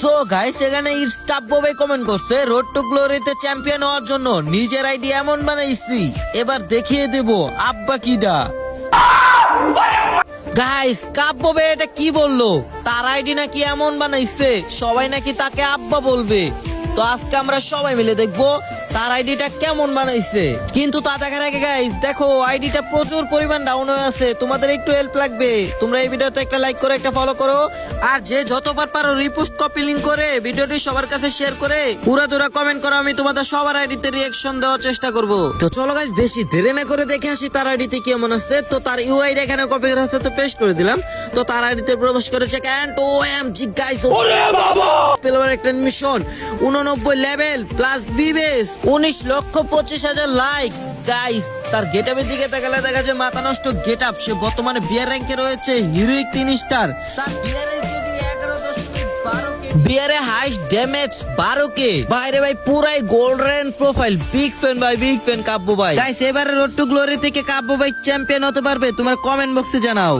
So guys এখানে it's কাব্য ভাই comment করছে রোড টু গ্লোরিতে চ্যাম্পিয়ন হওয়ার জন্য নিজের আইডি এমন বানাইছি এবার দেখিয়ে দেব আব্বা কিডা। গাইস কাব্য ভাই এটা কি বললো, তার আইডি নাকি এমন বানাইছে সবাই নাকি তাকে আব্বা বলবে। তো আজকে আমরা সবাই মিলে দেখবো তার আইডিটা কেমন বানাইছে। কিন্তু তা দেখার আগে গাইস দেখো আইডিটা প্রচুর পরিমাণ ডাউন হয়ে আছে, তোমাদের একটু হেল্প লাগবে। তোমরা এই ভিডিওতে একটা লাইক করে একটা ফলো করো, আর যে যতবার পারো রিপোস্ট কপি লিংক করে ভিডিওটি সবার কাছে শেয়ার করে পুরা কমেন্ট করো, আমি তোমাদের সবার আইডিতে রিঅ্যাকশন দেওয়ার চেষ্টা করব। তো চলো গাইস বেশি দেরি না করে দেখে আসি তার আইডিতে কেমন আছে। তো তার ইউআইডি এখানে কপি করা আছে, তো পেস্ট করে দিলাম। তো তার আইডিতে প্রবেশ করেছে এন্ড ওএমজি গাইস পেলার একটা মিশন 89 লেভেল প্লাস বিবেস 19,25,000 লাইক। গাইস তার গেটআপের দিকে তাকালে দেখা যায় মাথা নষ্ট গেটআপ। সে বর্তমানে বিয়ার র্যাঙ্কে রয়েছে হিরোইক 3 স্টার। তার বিয়ারের কেডি 11.12 বিয়ারে হাইস্ট ড্যামেজ 12K। বাইরে ভাই পুরাই গোল্ডেন প্রোফাইল। বিগ ফ্যান ভাই, বিগ ফ্যান কাব্য ভাই। গাইস এবারে রোড টু গ্লোরি থেকে কাব্য ভাই চ্যাম্পিয়ন হতে পারবে? তোমার কমেন্ট বক্সে জানাও।